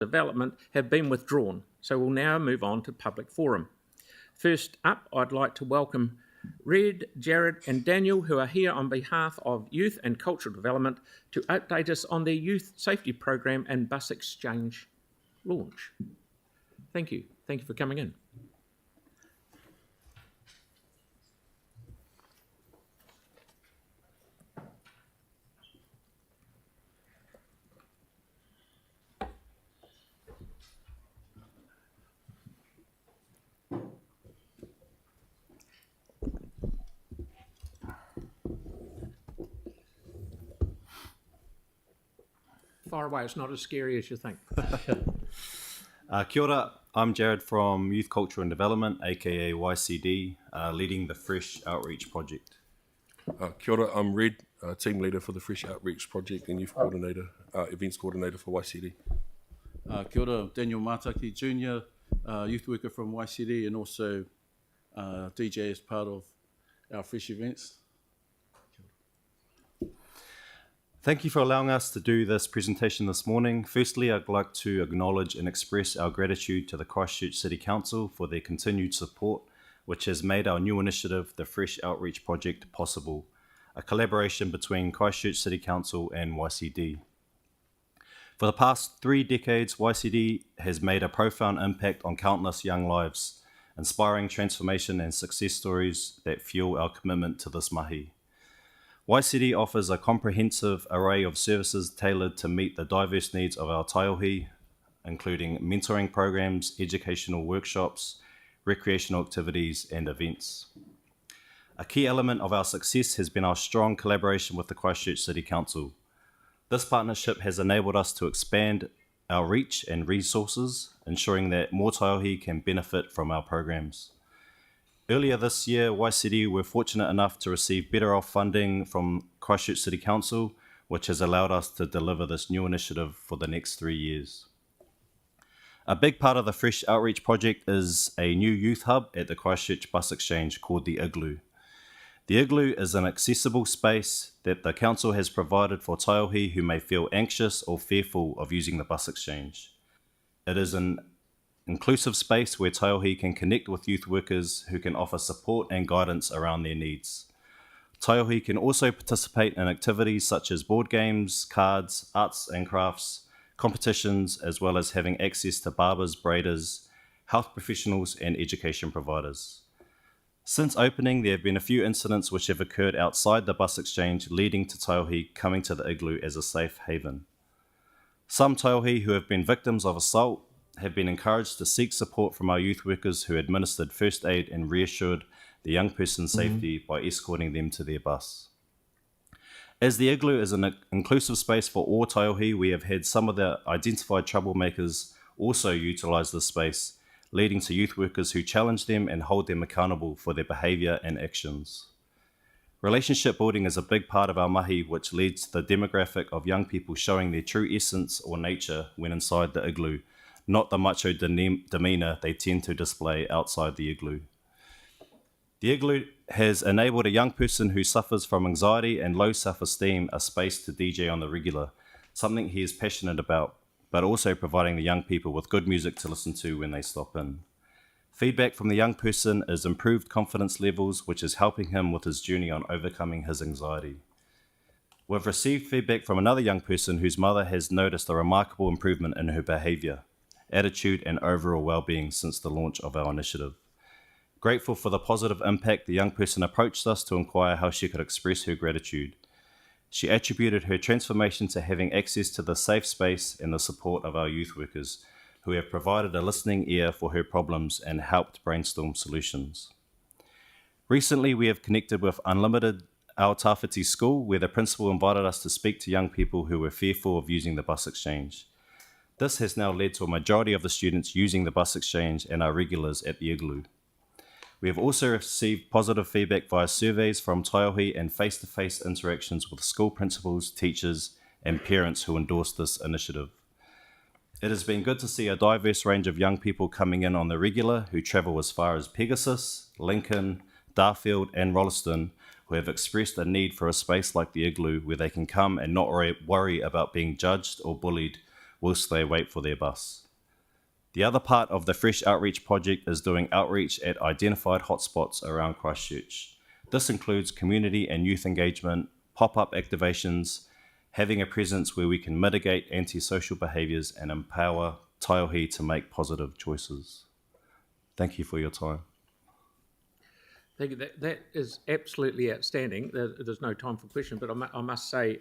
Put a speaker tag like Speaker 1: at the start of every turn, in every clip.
Speaker 1: development have been withdrawn, so we'll now move on to public forum. First up, I'd like to welcome Red, Jared and Daniel, who are here on behalf of Youth and Cultural Development to update us on their youth safety program and bus exchange launch. Thank you. Thank you for coming in. Far away, it's not as scary as you think.
Speaker 2: Kia ora, I'm Jared from Youth Culture and Development, aka YCD, leading the Fresh Outreach Project.
Speaker 3: Kia ora, I'm Red, team leader for the Fresh Outreach Project and youth coordinator, events coordinator for YCD.
Speaker 4: Kia ora, Daniel Mataki Jr., youth worker from YCD and also DJ as part of our Fresh events.
Speaker 2: Thank you for allowing us to do this presentation this morning. Firstly, I'd like to acknowledge and express our gratitude to the Christchurch City Council for their continued support, which has made our new initiative, the Fresh Outreach Project, possible, a collaboration between Christchurch City Council and YCD. For the past 3 decades, YCD has made a profound impact on countless young lives, inspiring transformation and success stories that fuel our commitment to this mahi. YCD offers a comprehensive array of services tailored to meet the diverse needs of our taiohi, including mentoring programs, educational workshops, recreational activities, and events. A key element of our success has been our strong collaboration with the Christchurch City Council. This partnership has enabled us to expand our reach and resources, ensuring that more taiohi can benefit from our programs. Earlier this year, YCD were fortunate enough to receive Better Off funding from Christchurch City Council, which has allowed us to deliver this new initiative for the next 3 years. A big part of the Fresh Outreach Project is a new youth hub at the Christchurch Bus Exchange called the Igloo. The Igloo is an accessible space that the council has provided for taiohi who may feel anxious or fearful of using the bus exchange. It is an inclusive space where taiohi can connect with youth workers who can offer support and guidance around their needs. Taiohi can also participate in activities such as board games, cards, arts and crafts, competitions, as well as having access to barbers, braiders, health professionals and education providers. Since opening, there have been a few incidents which have occurred outside the bus exchange, leading to taiohi coming to the Igloo as a safe haven. Some taiohi who have been victims of assault have been encouraged to seek support from our youth workers who administered first aid and reassured the young person's safety by escorting them to their bus. As the Igloo is an inclusive space for all taiohi, we have had some of the identified troublemakers also utilise this space, leading to youth workers who challenge them and hold them accountable for their behaviour and actions. Relationship building is a big part of our mahi, which leads to the demographic of young people showing their true essence or nature when inside the Igloo, not the macho demeanour they tend to display outside the Igloo. The Igloo has enabled a young person who suffers from anxiety and low self-esteem a space to DJ on the regular, something he is passionate about, but also providing the young people with good music to listen to when they stop in. Feedback from the young person is improved confidence levels, which is helping him with his journey on overcoming his anxiety. We've received feedback from another young person whose mother has noticed a remarkable improvement in her behaviour, attitude and overall well-being since the launch of our initiative. Grateful for the positive impact, the young person approached us to inquire how she could express her gratitude. She attributed her transformation to having access to the safe space and the support of our youth workers, who have provided a listening ear for her problems and helped brainstorm solutions. Recently, we have connected with Unlimited Aotawhiti School, where the principal invited us to speak to young people who were fearful of using the bus exchange. This has now led to a majority of the students using the bus exchange and are regulars at the Igloo. We have also received positive feedback via surveys from taiohi and face-to-face interactions with school principals, teachers, and parents who endorsed this initiative. It has been good to see a diverse range of young people coming in on the regular who travel as far as Pegasus, Lincoln, Darfield, and Rolleston, who have expressed a need for a space like the Igloo where they can come and not worry about being judged or bullied whilst they wait for their bus. The other part of the Fresh Outreach project is doing outreach at identified hotspots around Christchurch. This includes community and youth engagement, pop-up activations, having a presence where we can mitigate antisocial behaviours and empower Taiohi to make positive choices. Thank you for your time.
Speaker 1: Thank you. That is absolutely outstanding. There's no time for question, but I must say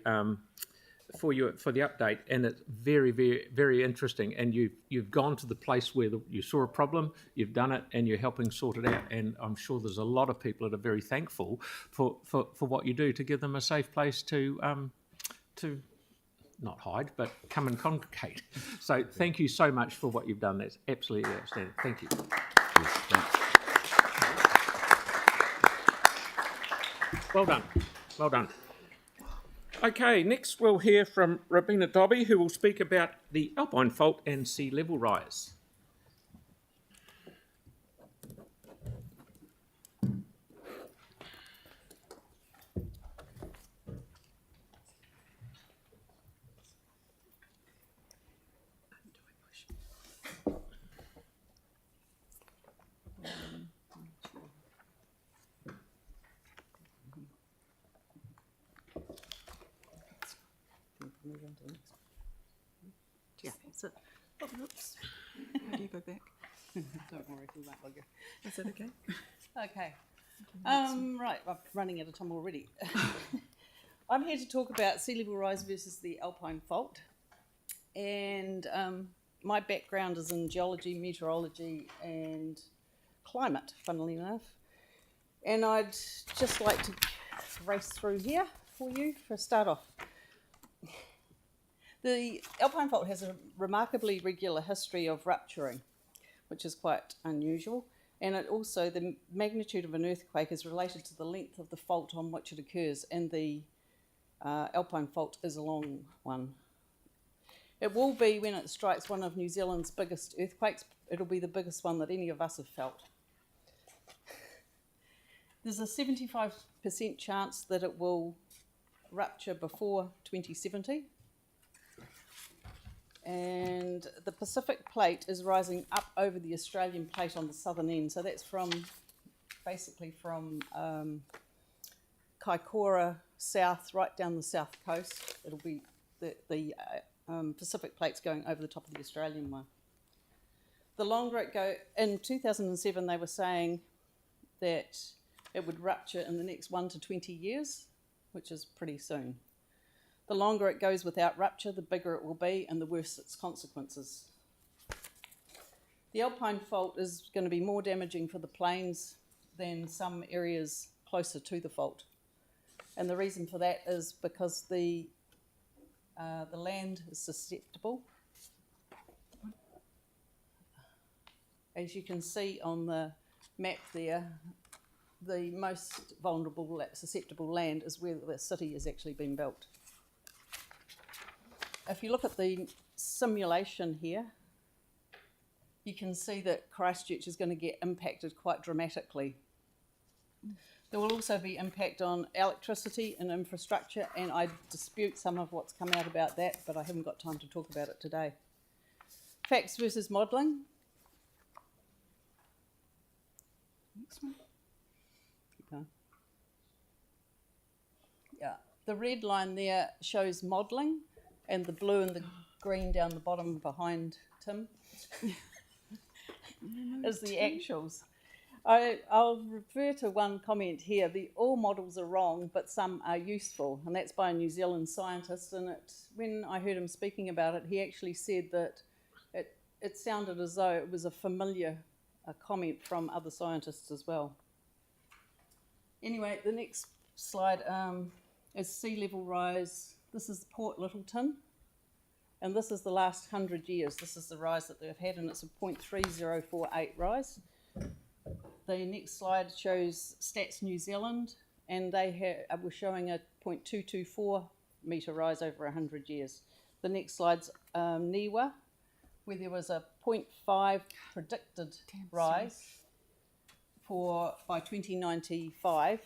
Speaker 1: for the update, and it's very, very, very interesting. And you've gone to the place where you saw a problem, you've done it, and you're helping sort it out. And I'm sure there's a lot of people that are very thankful for what you do to give them a safe place to not hide, but come and congregate. So thank you so much for what you've done. That's absolutely outstanding. Thank you.
Speaker 2: Yes, thanks.
Speaker 1: Well done. Well done. Okay, next we'll hear from Robina Dobby, who will speak about the Alpine fault and sea level rise.
Speaker 5: Yeah, that's it. Oh, oops. How do you go back? Don't worry, we won't log you. Is that okay? Okay. Right, I'm running out of time already. I'm here to talk about sea level rise versus the Alpine fault. And my background is in geology, meteorology and climate, funnily enough. And I'd just like to race through here for you for a start off. The Alpine fault has a remarkably regular history of rupturing, which is quite unusual. And it also, the magnitude of an earthquake is related to the length of the fault on which it occurs, and the Alpine fault is a long one. It will be, when it strikes, one of New Zealand's biggest earthquakes. It'll be the biggest one that any of us have felt. There's a 75% chance that it will rupture before 2070. And the Pacific plate is rising up over the Australian plate on the southern end. So that's basically from Kaikoura south, right down the south coast. It'll be the Pacific plate's going over the top of the Australian one. The longer it goes, in 2007 they were saying that it would rupture in the next 1 to 20 years, which is pretty soon. The longer it goes without rupture, the bigger it will be and the worse its consequences. The Alpine fault is going to be more damaging for the plains than some areas closer to the fault. And the reason for that is because the land is susceptible. As you can see on the map there, the most vulnerable, susceptible land is where the city has actually been built. If you look at the simulation here, you can see that Christchurch is going to get impacted quite dramatically. There will also be impact on electricity and infrastructure, and I dispute some of what's come out about that, but I haven't got time to talk about it today. Facts versus modelling. Next one. Keep going. Yeah, the red line there shows modelling, and the blue and the green down the bottom behind Tim is the actuals. I'll refer to one comment here. All models are wrong, but some are useful, and that's by a New Zealand scientist. And when I heard him speaking about it, he actually said that it sounded as though it was a familiar comment from other scientists as well. Anyway, the next slide is sea level rise. This is Port Lyttelton, and this is the last 100 years. This is the rise that they've had, and it's a 0.3048 rise. The next slide shows Stats New Zealand, and they were showing a 0.224 metre rise over 100 years. The next slide's NIWA, where there was a 0.5 predicted rise by 2095.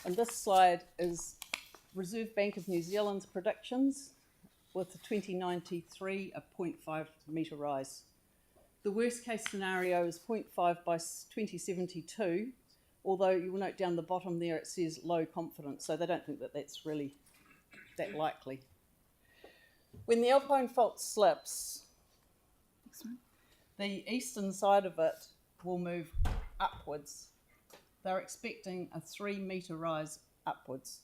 Speaker 5: And this slide is Reserve Bank of New Zealand's predictions with the 2093 a 0.5 metre rise. The worst case scenario is 0.5 by 2072, although you will note down the bottom there it says low confidence, so they don't think that that's really that likely. When the Alpine fault slips, the eastern side of it will move upwards. They're expecting a 3 metre rise upwards.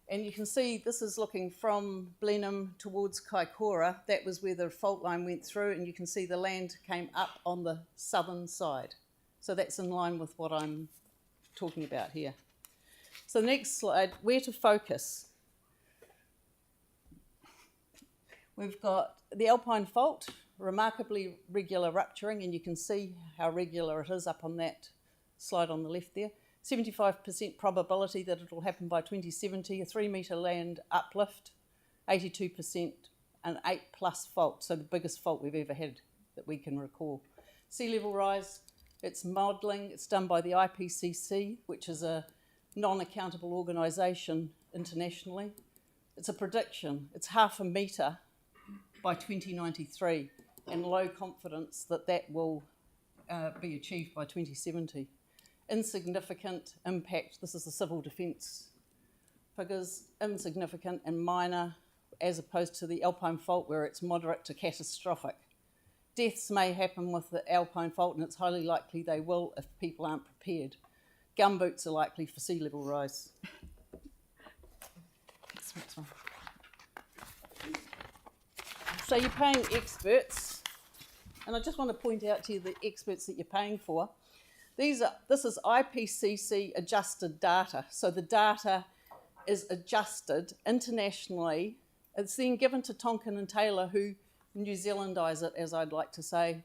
Speaker 5: And you can see this is looking from Blenheim towards Kaikoura. That was where the fault line went through, and you can see the land came up on the southern side. So that's in line with what I'm talking about here. So the next slide, where to focus. We've got the Alpine fault, remarkably regular rupturing, and you can see how regular it is up on that slide on the left there. 75% probability that it will happen by 2070, a 3 metre land uplift, 82%, an 8+ fault, so the biggest fault we've ever had that we can recall. Sea level rise, it's modelling, it's done by the IPCC, which is a non-accountable organisation internationally. It's a prediction, it's 0.5 metre by 2093, and low confidence that that will be achieved by 2070. Insignificant impact, this is the civil defence figures, insignificant and minor, as opposed to the Alpine fault where it's moderate to catastrophic. Deaths may happen with the Alpine fault, and it's highly likely they will if people aren't prepared. Gumboots are likely for sea level rise. Next one. So you're paying experts, and I just want to point out to you the experts that you're paying for. This is IPCC adjusted data, so the data is adjusted internationally. It's then given to Tonkin and Taylor, who New Zealandise it, as I'd like to say,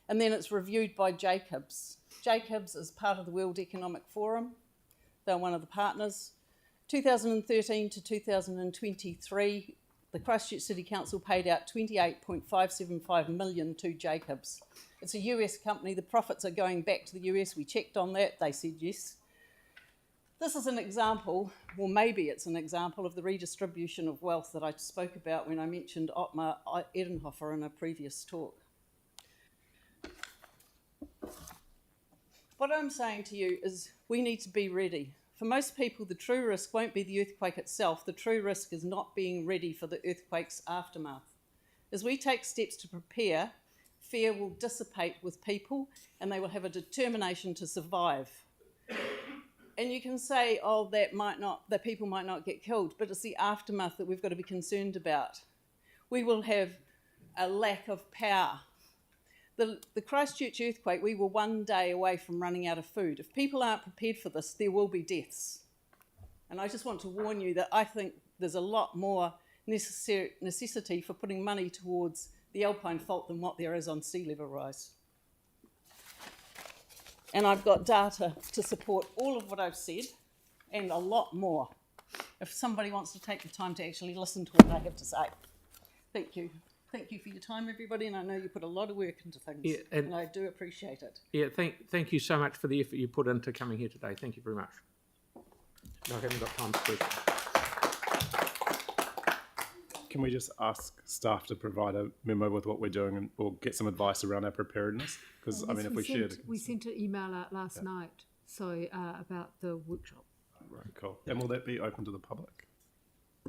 Speaker 5: and then it's reviewed by Jacobs. Jacobs is part of the World Economic Forum. They're one of the partners. 2013 to 2023, the Christchurch City Council paid out $28.575 million to Jacobs. It's a US company. The profits are going back to the US. We checked on that. They said yes. This is an example, or maybe it's an example, of the redistribution of wealth that I spoke about when I mentioned Ottmar Edenhofer in a previous talk. What I'm saying to you is we need to be ready. For most people, the true risk won't be the earthquake itself. The true risk is not being ready for the earthquake's aftermath. As we take steps to prepare, fear will dissipate with people and they will have a determination to survive. And you can say, oh, that people might not get killed, but it's the aftermath that we've got to be concerned about. We will have a lack of power. The Christchurch earthquake, we were 1 day away from running out of food. If people aren't prepared for this, there will be deaths. And I just want to warn you that I think there's a lot more necessity for putting money towards the Alpine fault than what there is on sea level rise. And I've got data to support all of what I've said and a lot more, if somebody wants to take the time to actually listen to what I have to say. Thank you. Thank you for your time, everybody, and I know you put a lot of work into things,
Speaker 1: Yeah,
Speaker 5: and I do appreciate it.
Speaker 1: Yeah, thank you so much for the effort you put into coming here today. Thank you very much. I haven't got time for questions.
Speaker 6: Can we just ask staff to provide a memo with what we're doing or get some advice around our preparedness? Because, I mean, if we shared...
Speaker 7: We sent an email out last night, so about the workshop.
Speaker 6: Right, cool. And will that be open to the public?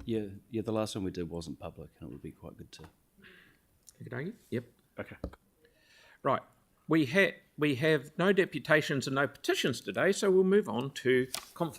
Speaker 8: Yeah, the last one we did wasn't public, and it would be quite good to...
Speaker 1: Okay, yep.
Speaker 6: Okay.
Speaker 1: Right. We have no deputations and no petitions today, so we'll move on to confirmation.